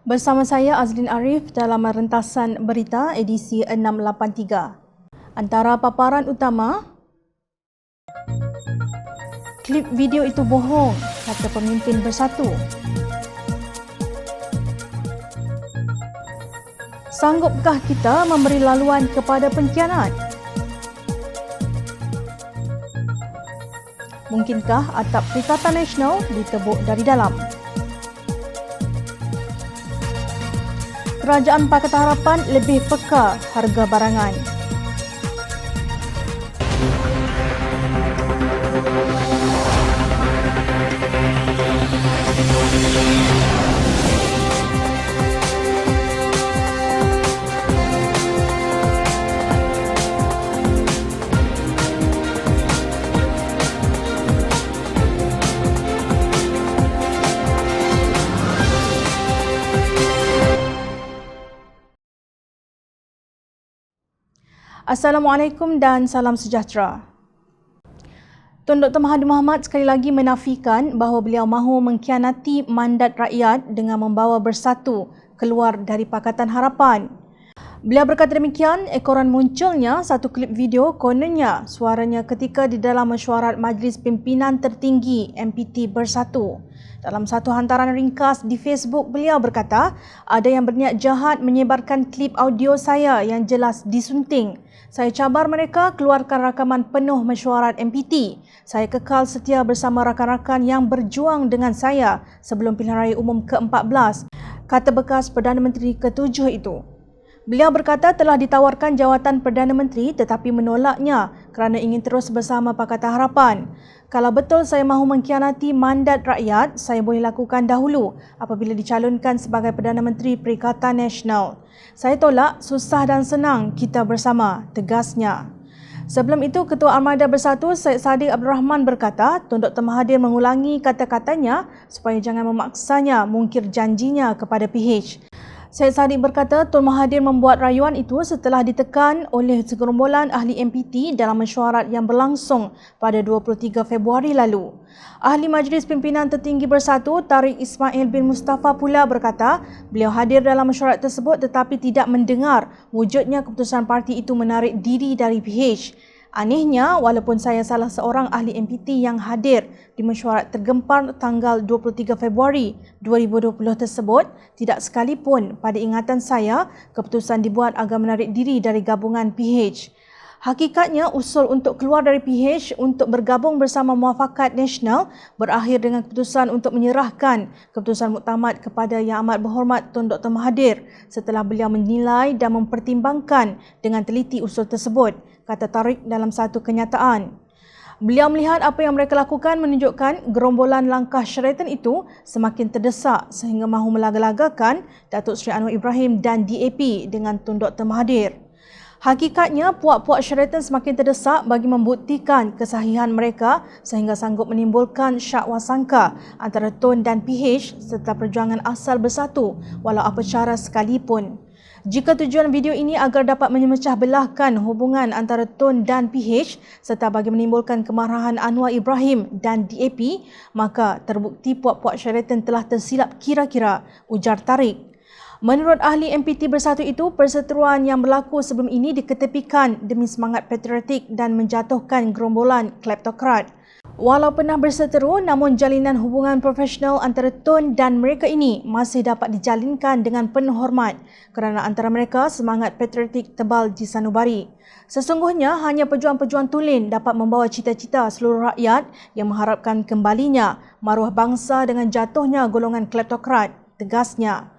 Bersama saya Azlin Arif dalam rentasan berita edisi 683. Antara paparan utama, klip video itu bohong, kata pemimpin Bersatu. Sanggupkah kita memberi laluan kepada pengkhianat? Mungkinkah atap Perikatan Nasional ditebuk dari dalam? Kerajaan Pakatan Harapan lebih peka harga barangan. Assalamualaikum dan salam sejahtera. Tun Dr. Mahathir Mohamad sekali lagi menafikan bahawa beliau mahu mengkhianati mandat rakyat dengan membawa Bersatu keluar dari Pakatan Harapan. Beliau berkata demikian ekoran munculnya satu klip video kononnya suaranya ketika di dalam mesyuarat Majlis Pimpinan Tertinggi MPT Bersatu. Dalam satu hantaran ringkas di Facebook, beliau berkata ada yang berniat jahat menyebarkan klip audio saya yang jelas disunting. Saya cabar mereka keluarkan rakaman penuh mesyuarat MPT. Saya kekal setia bersama rakan-rakan yang berjuang dengan saya sebelum pilihan raya umum ke-14, kata bekas Perdana Menteri ke-7 itu. Beliau berkata telah ditawarkan jawatan Perdana Menteri tetapi menolaknya kerana ingin terus bersama Pakatan Harapan. Kalau betul saya mahu mengkhianati mandat rakyat, saya boleh lakukan dahulu apabila dicalonkan sebagai Perdana Menteri Perikatan Nasional. Saya tolak, susah dan senang kita bersama, tegasnya. Sebelum itu, Ketua Armada Bersatu Syed Saddiq Abdul Rahman berkata Tun Dr. Mahathir mengulangi kata-katanya supaya jangan memaksanya mungkir janjinya kepada PH. Syed Saddiq berkata Tun Mahathir membuat rayuan itu setelah ditekan oleh segerombolan ahli MPT dalam mesyuarat yang berlangsung pada 23 Februari lalu. Ahli Majlis Pimpinan Tertinggi Bersatu Tariq Ismail bin Mustafa pula berkata beliau hadir dalam mesyuarat tersebut tetapi tidak mendengar wujudnya keputusan parti itu menarik diri dari PH. Anehnya, walaupun saya salah seorang ahli MPT yang hadir di mesyuarat tergempar tanggal 23 Februari 2020 tersebut, tidak sekalipun pada ingatan saya keputusan dibuat agar menarik diri dari gabungan PH. Hakikatnya, usul untuk keluar dari PH untuk bergabung bersama Muafakat Nasional berakhir dengan keputusan untuk menyerahkan keputusan muktamad kepada Yang Amat Berhormat Tun Dr. Mahathir setelah beliau menilai dan mempertimbangkan dengan teliti usul tersebut, kata Tariq dalam satu kenyataan. Beliau melihat apa yang mereka lakukan menunjukkan gerombolan langkah Sheraton itu semakin terdesak sehingga mahu melaga-lagakan Datuk Seri Anwar Ibrahim dan DAP dengan Tun Dr. Mahathir. Hakikatnya, puak-puak Sheraton semakin terdesak bagi membuktikan kesahihan mereka sehingga sanggup menimbulkan syak wasangka antara Tun dan PH serta perjuangan asal Bersatu walau apa cara sekalipun. Jika tujuan video ini agar dapat memecah belahkan hubungan antara Tun dan PH serta bagi menimbulkan kemarahan Anwar Ibrahim dan DAP, maka terbukti puak-puak Sheraton telah tersilap kira-kira, ujar Tariq. Menurut ahli MPT Bersatu itu, perseteruan yang berlaku sebelum ini diketepikan demi semangat patriotik dan menjatuhkan gerombolan kleptokrat. Walau pernah berseteru, namun jalinan hubungan profesional antara Tun dan mereka ini masih dapat dijalinkan dengan penuh hormat kerana antara mereka semangat patriotik tebal di sanubari. Sesungguhnya, hanya pejuang-pejuang tulen dapat membawa cita-cita seluruh rakyat yang mengharapkan kembalinya maruah bangsa dengan jatuhnya golongan kleptokrat, tegasnya.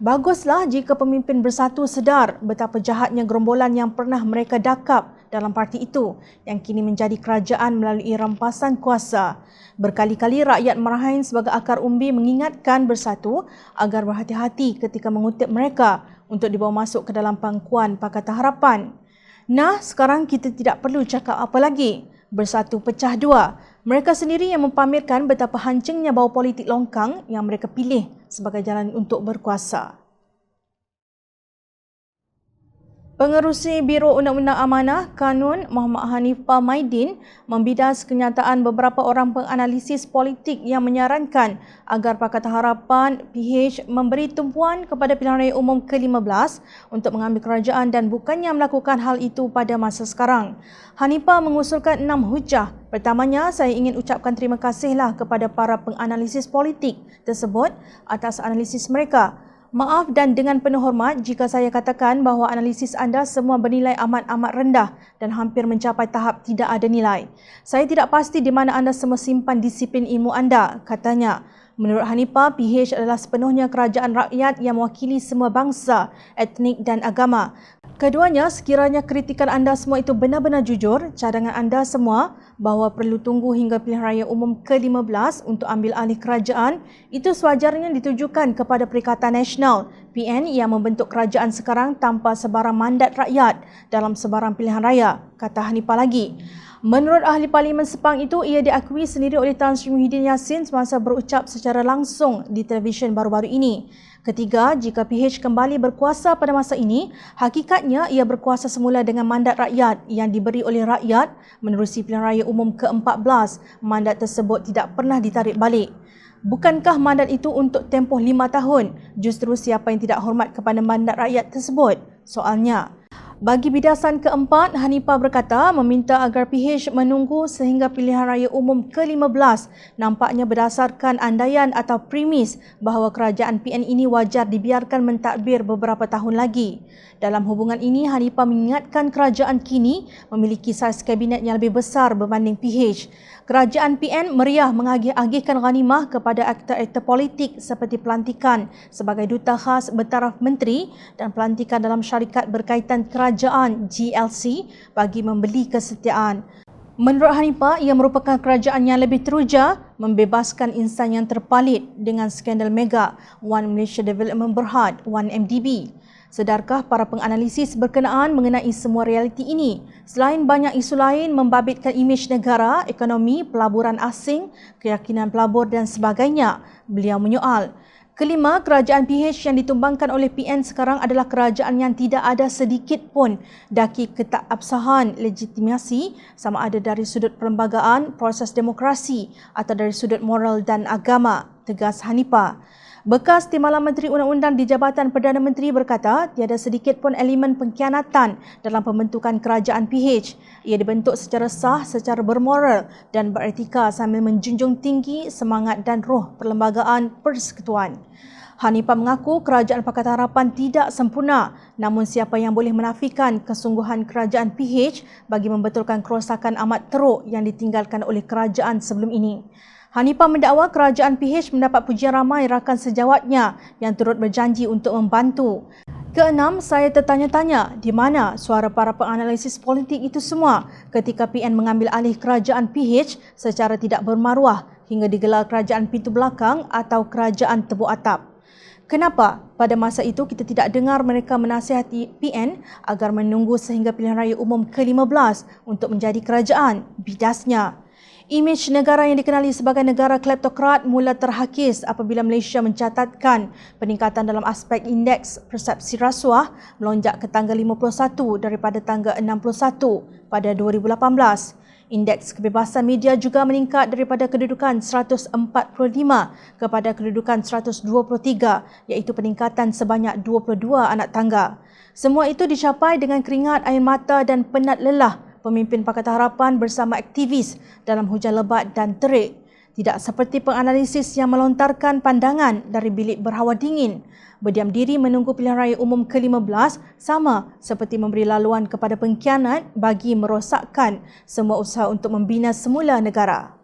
Baguslah jika pemimpin Bersatu sedar betapa jahatnya gerombolan yang pernah mereka dakap dalam parti itu yang kini menjadi kerajaan melalui rampasan kuasa. Berkali-kali rakyat Merahin sebagai akar umbi mengingatkan Bersatu agar berhati-hati ketika mengutip mereka untuk dibawa masuk ke dalam pangkuan Pakatan Harapan. Nah, sekarang kita tidak perlu cakap apa lagi. Bersatu pecah dua. Mereka sendiri yang mempamerkan betapa hancingnya bau politik longkang yang mereka pilih sebagai jalan untuk berkuasa. Pengerusi Biro Undang-Undang Amanah Kanun Muhammad Hanifah Maidin membidas kenyataan beberapa orang penganalisis politik yang menyarankan agar Pakatan Harapan PH memberi tumpuan kepada pilihan raya umum ke-15 untuk mengambil kerajaan dan bukannya melakukan hal itu pada masa sekarang. Hanifah mengusulkan 6 hujah. Pertamanya, saya ingin ucapkan terima kasihlah kepada para penganalisis politik tersebut atas analisis mereka. Maaf dan dengan penuh hormat jika saya katakan bahawa analisis anda semua bernilai amat-amat rendah dan hampir mencapai tahap tidak ada nilai. Saya tidak pasti di mana anda semua simpan disiplin ilmu anda, katanya. Menurut Hanifah, PH adalah sepenuhnya kerajaan rakyat yang mewakili semua bangsa, etnik dan agama. Keduanya, sekiranya kritikan anda semua itu benar-benar jujur, cadangan anda semua bahawa perlu tunggu hingga pilihan raya umum ke-15 untuk ambil alih kerajaan, itu sewajarnya ditujukan kepada Perikatan Nasional PN yang membentuk kerajaan sekarang tanpa sebarang mandat rakyat dalam sebarang pilihan raya, kata Hanifah lagi. Menurut ahli parlimen Sepang itu, ia diakui sendiri oleh Tan Sri Muhyiddin Yassin semasa berucap secara langsung di televisyen baru-baru ini. Ketiga, jika PH kembali berkuasa pada masa ini, hakikatnya ia berkuasa semula dengan mandat rakyat yang diberi oleh rakyat menerusi pilihan raya umum ke-14. Mandat tersebut tidak pernah ditarik balik. Bukankah mandat itu untuk tempoh 5 tahun? Justru siapa yang tidak hormat kepada mandat rakyat tersebut? Soalnya. Bagi bidasan keempat, Hanifah berkata meminta agar PH menunggu sehingga pilihan raya umum ke-15 nampaknya berdasarkan andaian atau premis bahawa kerajaan PN ini wajar dibiarkan mentadbir beberapa tahun lagi. Dalam hubungan ini, Hanifah mengingatkan kerajaan kini memiliki saiz kabinet yang lebih besar berbanding PH. Kerajaan PN meriah mengagih-agihkan ghanimah kepada aktor-aktor politik seperti pelantikan sebagai duta khas bertaraf menteri dan pelantikan dalam syarikat berkaitan kerajaan GLC bagi membeli kesetiaan. Menurut Hanifah, ia merupakan kerajaan yang lebih teruja membebaskan insan yang terpalit dengan skandal mega One Malaysia Development Berhad, 1MDB. Sedarkah para penganalisis berkenaan mengenai semua realiti ini? Selain banyak isu lain membabitkan imej negara, ekonomi, pelaburan asing, keyakinan pelabur dan sebagainya, beliau menyoal. Kelima, kerajaan PH yang ditumbangkan oleh PN sekarang adalah kerajaan yang tidak ada sedikit pun daki ketakabsahan legitimasi sama ada dari sudut perlembagaan, proses demokrasi atau dari sudut moral dan agama, tegas Hanifah. Bekas Timbalan Menteri Undang-Undang di Jabatan Perdana Menteri berkata tiada sedikit pun elemen pengkhianatan dalam pembentukan kerajaan PH. Ia dibentuk secara sah, secara bermoral dan beretika sambil menjunjung tinggi semangat dan roh perlembagaan persekutuan. Hanifah mengaku kerajaan Pakatan Harapan tidak sempurna, namun siapa yang boleh menafikan kesungguhan kerajaan PH bagi membetulkan kerosakan amat teruk yang ditinggalkan oleh kerajaan sebelum ini. Hanifah mendakwa kerajaan PH mendapat pujian ramai rakan sejawatnya yang turut berjanji untuk membantu. Keenam, saya tertanya-tanya di mana suara para penganalisis politik itu semua ketika PN mengambil alih kerajaan PH secara tidak bermaruah hingga digelar kerajaan pintu belakang atau kerajaan tebuk atap. Kenapa pada masa itu kita tidak dengar mereka menasihati PN agar menunggu sehingga pilihan raya umum ke-15 untuk menjadi kerajaan? Bidasnya. Imej negara yang dikenali sebagai negara kleptokrat mula terhakis apabila Malaysia mencatatkan peningkatan dalam aspek indeks persepsi rasuah melonjak ke tangga 51 daripada tangga 61 pada 2018. Indeks kebebasan media juga meningkat daripada kedudukan 145 kepada kedudukan 123 iaitu peningkatan sebanyak 22 anak tangga. Semua itu dicapai dengan keringat, air mata dan penat lelah pemimpin Pakatan Harapan bersama aktivis dalam hujan lebat dan terik. Tidak seperti penganalisis yang melontarkan pandangan dari bilik berhawa dingin. Berdiam diri menunggu pilihan raya umum ke-15 sama seperti memberi laluan kepada pengkhianat bagi merosakkan semua usaha untuk membina semula negara.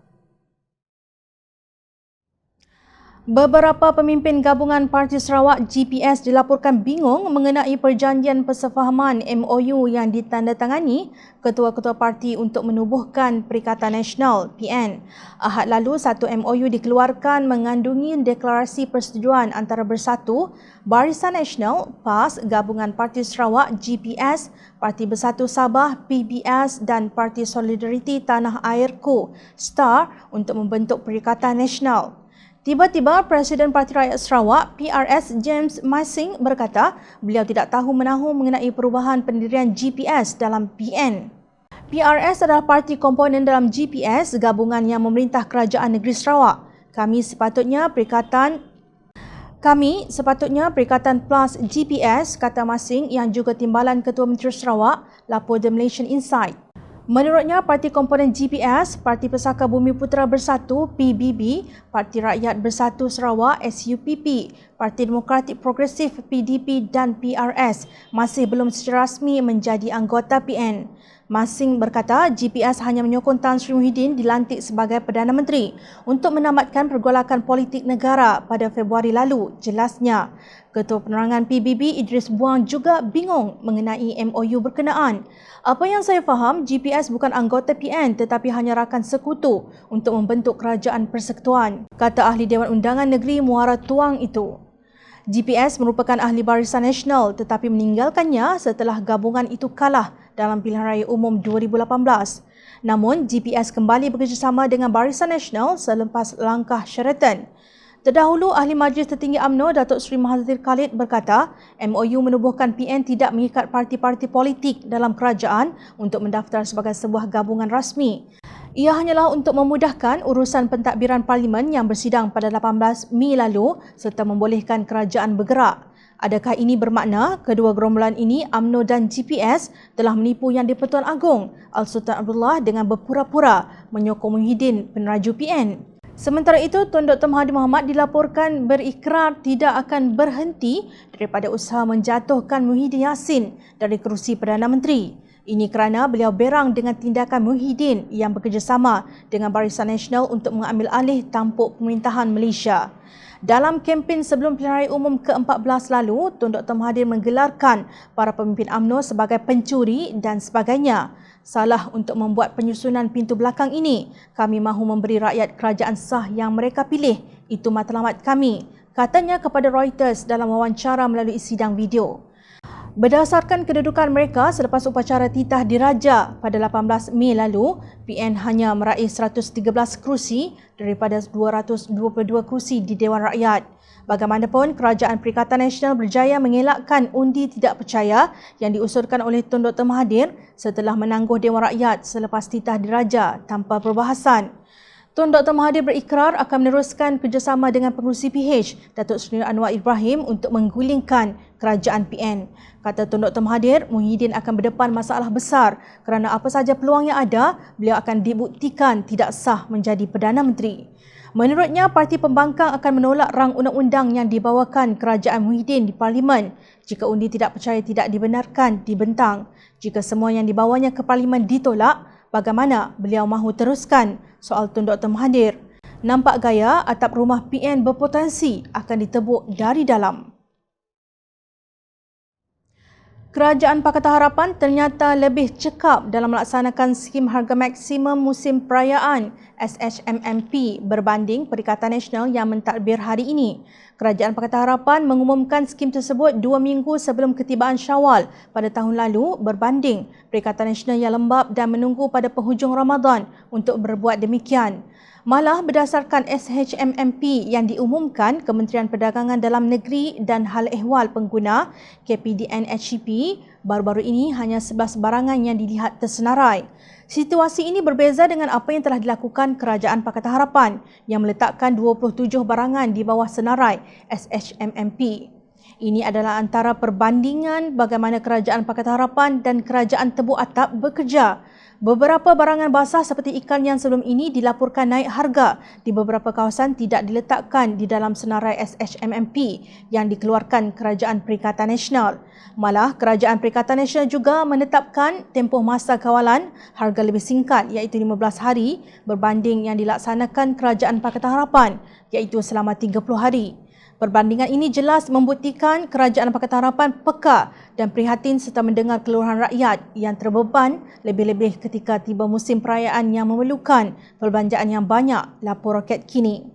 Beberapa pemimpin gabungan Parti Sarawak GPS dilaporkan bingung mengenai perjanjian persefahaman MOU yang ditandatangani ketua-ketua parti untuk menubuhkan Perikatan Nasional PN. Ahad lalu, satu MOU dikeluarkan mengandungi deklarasi persetujuan antara Bersatu, Barisan Nasional, PAS, Gabungan Parti Sarawak GPS, Parti Bersatu Sabah PBS dan Parti Solidariti Tanah Airku STAR untuk membentuk Perikatan Nasional. Tiba-tiba Presiden Parti Rakyat Sarawak PRS James Masing berkata beliau tidak tahu menahu mengenai perubahan pendirian GPS dalam PN. PRS adalah parti komponen dalam GPS, gabungan yang memerintah Kerajaan Negeri Sarawak. Kami sepatutnya Perikatan Plus GPS, kata Masing yang juga Timbalan Ketua Menteri Sarawak, lapor The Malaysian Insight. Menurutnya, parti komponen GPS, Parti Pesaka Bumi Putera Bersatu PBB, Parti Rakyat Bersatu Sarawak SUPP, Parti Demokratik Progresif PDP dan PRS masih belum secara rasmi menjadi anggota PN. Masing berkata GPS hanya menyokong Tan Sri Muhyiddin dilantik sebagai Perdana Menteri untuk menamatkan pergolakan politik negara pada Februari lalu, jelasnya. Ketua Penerangan PBB Idris Buang juga bingung mengenai MOU berkenaan. Apa yang saya faham, GPS bukan anggota PN tetapi hanya rakan sekutu untuk membentuk kerajaan persekutuan, kata Ahli Dewan Undangan Negeri Muara Tuang itu. GPS merupakan ahli Barisan Nasional tetapi meninggalkannya setelah gabungan itu kalah dalam pilihan raya umum 2018. Namun, GPS kembali bekerjasama dengan Barisan Nasional selepas langkah Sheraton. Terdahulu, Ahli Majlis Tertinggi UMNO Datuk Seri Mahathir Khalid berkata MOU menubuhkan PN tidak mengikat parti-parti politik dalam kerajaan untuk mendaftar sebagai sebuah gabungan rasmi. Ia hanyalah untuk memudahkan urusan pentadbiran Parlimen yang bersidang pada 18 Mei lalu serta membolehkan kerajaan bergerak. Adakah ini bermakna kedua gerombolan ini, UMNO dan GPS, telah menipu Yang di-Pertuan Agong Al-Sultan Abdullah dengan berpura-pura menyokong Muhyiddin peneraju PN? Sementara itu, Tun Dr. Mahathir Mohamad dilaporkan berikrar tidak akan berhenti daripada usaha menjatuhkan Muhyiddin Yassin dari kerusi Perdana Menteri. Ini kerana beliau berang dengan tindakan Muhyiddin yang bekerjasama dengan Barisan Nasional untuk mengambil alih tampuk pemerintahan Malaysia. Dalam kempen sebelum pilihan raya umum ke-14 lalu, Tun Dr. Mahathir menggelarkan para pemimpin UMNO sebagai pencuri dan sebagainya. Salah untuk membuat penyusunan pintu belakang ini. Kami mahu memberi rakyat kerajaan sah yang mereka pilih. Itu matlamat kami, katanya kepada Reuters dalam wawancara melalui sidang video. Berdasarkan kedudukan mereka selepas upacara titah diraja pada 18 Mei lalu, PN hanya meraih 113 kerusi daripada 222 kerusi di Dewan Rakyat. Bagaimanapun, Kerajaan Perikatan Nasional berjaya mengelakkan undi tidak percaya yang diusulkan oleh Tun Dr. Mahathir setelah menangguh Dewan Rakyat selepas titah diraja tanpa perbahasan. Tun Dr. Mahathir berikrar akan meneruskan kerjasama dengan pengerusi PH, Datuk Seri Anwar Ibrahim untuk menggulingkan kerajaan PN. Kata Tun Dr. Mahathir, Muhyiddin akan berdepan masalah besar kerana apa sahaja peluang yang ada, beliau akan dibuktikan tidak sah menjadi Perdana Menteri. Menurutnya, parti pembangkang akan menolak rang undang-undang yang dibawakan kerajaan Muhyiddin di Parlimen jika undi tidak percaya tidak dibenarkan dibentang. Jika semua yang dibawanya ke Parlimen ditolak, bagaimana beliau mahu teruskan? Soal Tun Dr. Mahathir. Nampak gaya atap rumah PN berpotensi akan ditebuk dari dalam. Kerajaan Pakatan Harapan ternyata lebih cekap dalam melaksanakan skim harga maksimum musim perayaan SHMMP berbanding Perikatan Nasional yang mentadbir hari ini. Kerajaan Pakatan Harapan mengumumkan skim tersebut 2 minggu sebelum ketibaan Syawal pada tahun lalu berbanding Perikatan Nasional yang lembap dan menunggu pada penghujung Ramadan untuk berbuat demikian. Malah berdasarkan SHMMP yang diumumkan Kementerian Perdagangan Dalam Negeri dan Hal Ehwal Pengguna KPDN-HCP, baru-baru ini hanya 11 barangan yang dilihat tersenarai. Situasi ini berbeza dengan apa yang telah dilakukan Kerajaan Pakatan Harapan yang meletakkan 27 barangan di bawah senarai SHMMP. Ini adalah antara perbandingan bagaimana Kerajaan Pakatan Harapan dan Kerajaan Tebuk Atap bekerja. Beberapa barangan basah seperti ikan yang sebelum ini dilaporkan naik harga di beberapa kawasan tidak diletakkan di dalam senarai SHMMP yang dikeluarkan Kerajaan Perikatan Nasional. Malah, Kerajaan Perikatan Nasional juga menetapkan tempoh masa kawalan harga lebih singkat iaitu 15 hari berbanding yang dilaksanakan Kerajaan Pakatan Harapan iaitu selama 30 hari. Perbandingan ini jelas membuktikan Kerajaan Pakatan Harapan peka dan prihatin serta mendengar keluhan rakyat yang terbeban lebih-lebih ketika tiba musim perayaan yang memerlukan perbelanjaan yang banyak, lapor Roket Kini.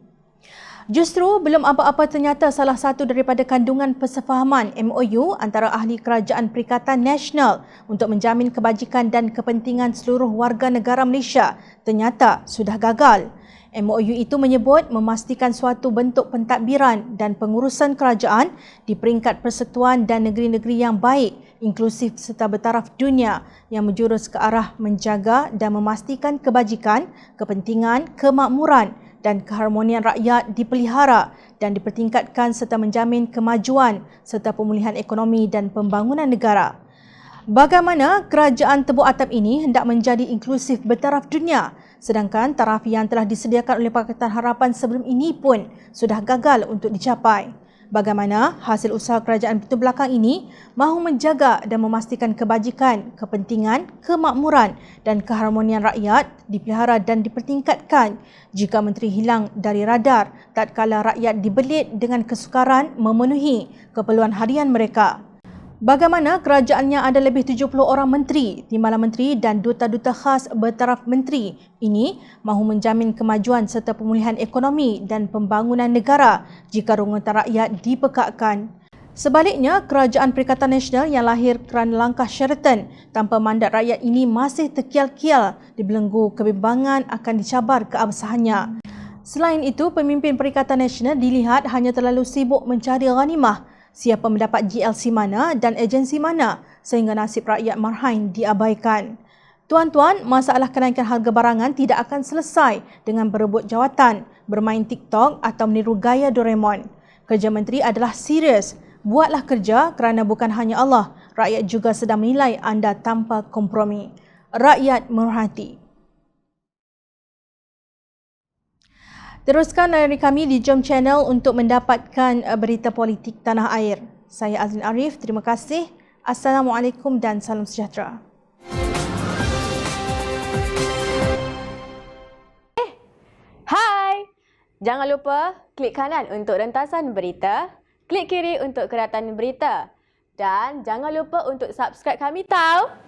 Justru belum apa-apa ternyata salah satu daripada kandungan persefahaman MOU antara ahli Kerajaan Perikatan Nasional untuk menjamin kebajikan dan kepentingan seluruh warga negara Malaysia ternyata sudah gagal. MOU itu menyebut memastikan suatu bentuk pentadbiran dan pengurusan kerajaan di peringkat persekutuan dan negeri-negeri yang baik, inklusif serta bertaraf dunia yang menjurus ke arah menjaga dan memastikan kebajikan, kepentingan, kemakmuran dan keharmonian rakyat dipelihara dan dipertingkatkan serta menjamin kemajuan serta pemulihan ekonomi dan pembangunan negara. Bagaimana kerajaan tebuk atap ini hendak menjadi inklusif bertaraf dunia, sedangkan taraf yang telah disediakan oleh Pakatan Harapan sebelum ini pun sudah gagal untuk dicapai. Bagaimana hasil usaha kerajaan betul belakang ini mahu menjaga dan memastikan kebajikan, kepentingan, kemakmuran dan keharmonian rakyat dipelihara dan dipertingkatkan jika menteri hilang dari radar tatkala rakyat dibelit dengan kesukaran memenuhi keperluan harian mereka. Bagaimana kerajaannya ada lebih 70 orang menteri, timbalan menteri dan duta-duta khas bertaraf menteri ini mahu menjamin kemajuan serta pemulihan ekonomi dan pembangunan negara jika rungutan rakyat dipekakkan. Sebaliknya, Kerajaan Perikatan Nasional yang lahir kerana langkah Sheraton tanpa mandat rakyat ini masih terkial-kial dibelenggu kebimbangan akan dicabar keabsahannya. Selain itu, pemimpin Perikatan Nasional dilihat hanya terlalu sibuk mencari ghanimah, siapa mendapat GLC mana dan agensi mana sehingga nasib rakyat marhain diabaikan. Tuan-tuan, masalah kenaikan harga barangan tidak akan selesai dengan berebut jawatan, bermain TikTok atau meniru gaya Doraemon. Kerja menteri adalah serius. Buatlah kerja kerana bukan hanya Allah, rakyat juga sedang menilai anda tanpa kompromi. Rakyat merhati. Teruskan layari kami di Jom Channel untuk mendapatkan berita politik tanah air. Saya Azlin Arif, terima kasih. Assalamualaikum dan salam sejahtera. Hai! Jangan lupa klik kanan untuk rentasan berita, klik kiri untuk keratan berita dan jangan lupa untuk subscribe kami tau.